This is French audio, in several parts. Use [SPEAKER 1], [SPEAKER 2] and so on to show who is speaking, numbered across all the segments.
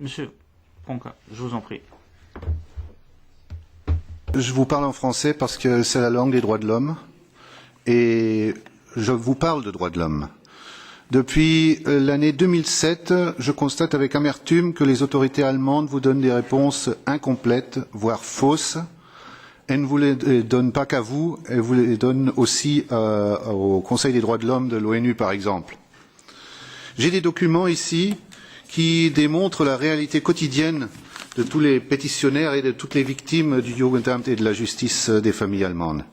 [SPEAKER 1] Monsieur Ponca, je vous en prie.
[SPEAKER 2] Je vous parle en français parce que c'est la langue des droits de l'homme et je vous parle de droits de l'homme. Depuis l'année 2007, je constate avec amertume que les autorités allemandes vous donnent des réponses incomplètes, voire fausses. Elles ne vous les donnent pas qu'à vous, elles vous les donnent aussi au Conseil des droits de l'homme de l'ONU, par exemple. J'ai des documents ici qui démontrent la réalité quotidienne de tous les pétitionnaires et de toutes les victimes du Jugendamt et de la justice des familles allemandes.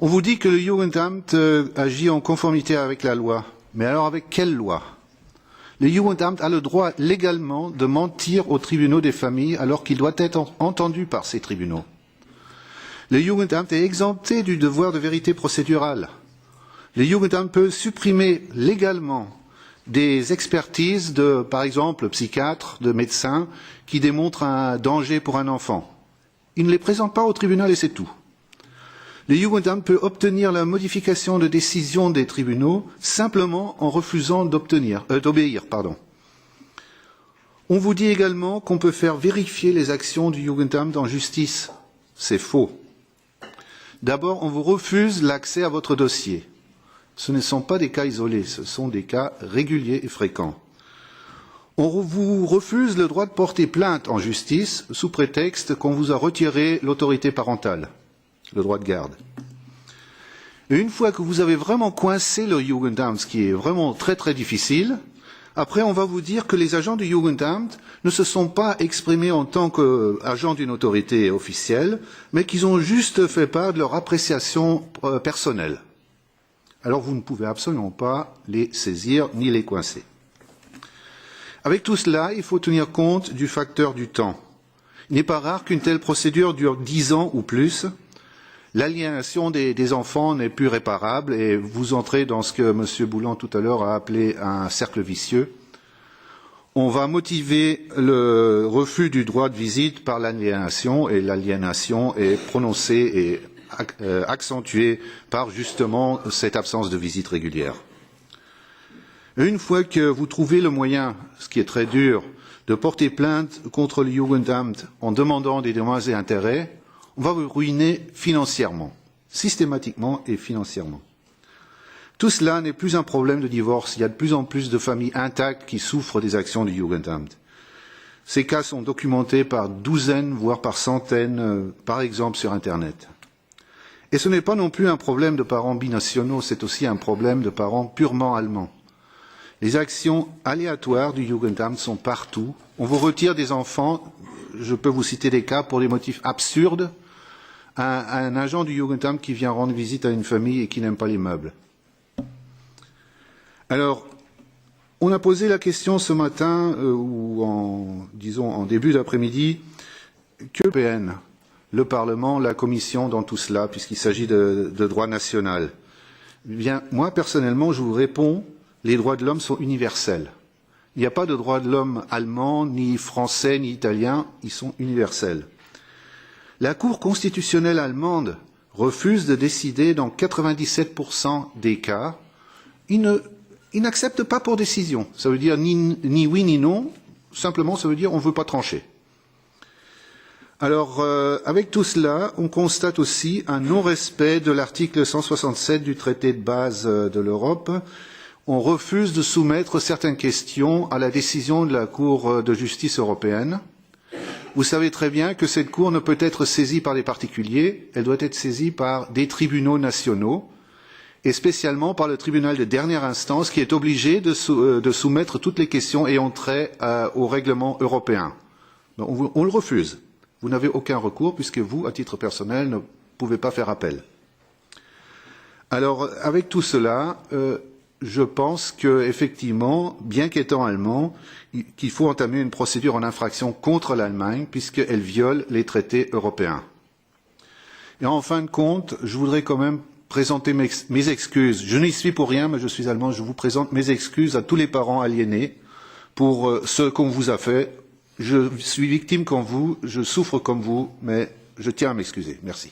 [SPEAKER 2] On vous dit que le Jugendamt agit en conformité avec la loi. Mais alors avec quelle loi? Le Jugendamt a le droit légalement de mentir aux tribunaux des familles alors qu'il doit être entendu par ces tribunaux. Le Jugendamt est exempté du devoir de vérité procédurale. Le Jugendamt peut supprimer légalement des expertises de, par exemple, psychiatres, de médecins, qui démontrent un danger pour un enfant. Il ne les présente pas au tribunal et c'est tout. Le Jugendamt peut obtenir la modification de décision des tribunaux simplement en refusant d'obéir. On vous dit également qu'on peut faire vérifier les actions du Jugendamt en justice. C'est faux. D'abord, on vous refuse l'accès à votre dossier. Ce ne sont pas des cas isolés, ce sont des cas réguliers et fréquents. On vous refuse le droit de porter plainte en justice sous prétexte qu'on vous a retiré l'autorité parentale, le droit de garde. Et une fois que vous avez vraiment coincé le Jugendamt, ce qui est vraiment très très difficile, après on va vous dire que les agents du Jugendamt ne se sont pas exprimés en tant qu'agents d'une autorité officielle, mais qu'ils ont juste fait part de leur appréciation personnelle. Alors vous ne pouvez absolument pas les saisir ni les coincer. Avec tout cela, il faut tenir compte du facteur du temps. Il n'est pas rare qu'une telle procédure dure 10 ans ou plus. L'aliénation des enfants n'est plus réparable et vous entrez dans ce que M. Boulan tout à l'heure a appelé un cercle vicieux. On va motiver le refus du droit de visite par l'aliénation et l'aliénation est prononcée et accentuée par justement cette absence de visite régulière. Une fois que vous trouvez le moyen, ce qui est très dur, de porter plainte contre le Jugendamt en demandant des dommages et intérêts, on va vous ruiner financièrement, systématiquement et financièrement. Tout cela n'est plus un problème de divorce. Il y a de plus en plus de familles intactes qui souffrent des actions du Jugendamt. Ces cas sont documentés par douzaines, voire par centaines, par exemple sur Internet. Et ce n'est pas non plus un problème de parents binationaux, c'est aussi un problème de parents purement allemands. Les actions aléatoires du Jugendamt sont partout. On vous retire des enfants, je peux vous citer des cas pour des motifs absurdes. Un agent du Jugendamt qui vient rendre visite à une famille et qui n'aime pas les meubles. Alors, on a posé la question ce matin, ou en début d'après-midi, que l'Européenne, le Parlement, la Commission dans tout cela, puisqu'il s'agit de droit national. Eh bien, moi, personnellement, je vous réponds, les droits de l'homme sont universels. Il n'y a pas de droits de l'homme allemand, ni français, ni italien, ils sont universels. La Cour constitutionnelle allemande refuse de décider dans 97% des cas. Il n'accepte pas pour décision. Ça veut dire ni oui ni non. Simplement, ça veut dire on ne veut pas trancher. Alors, avec tout cela, on constate aussi un non-respect de l'article 167 du traité de base de l'Europe. On refuse de soumettre certaines questions à la décision de la Cour de justice européenne. Vous savez très bien que cette Cour ne peut être saisie par des particuliers, elle doit être saisie par des tribunaux nationaux, et spécialement par le tribunal de dernière instance qui est obligé de soumettre toutes les questions ayant trait au règlement européen. Donc, on le refuse. Vous n'avez aucun recours puisque vous, à titre personnel, ne pouvez pas faire appel. Alors, avec tout cela, je pense qu'effectivement, bien qu'étant allemand, qu'il faut entamer une procédure en infraction contre l'Allemagne puisqu'elle viole les traités européens. Et en fin de compte, je voudrais quand même présenter mes excuses. Je n'y suis pour rien, mais je suis allemand. Je vous présente mes excuses à tous les parents aliénés pour ce qu'on vous a fait. Je suis victime comme vous, je souffre comme vous, mais je tiens à m'excuser. Merci.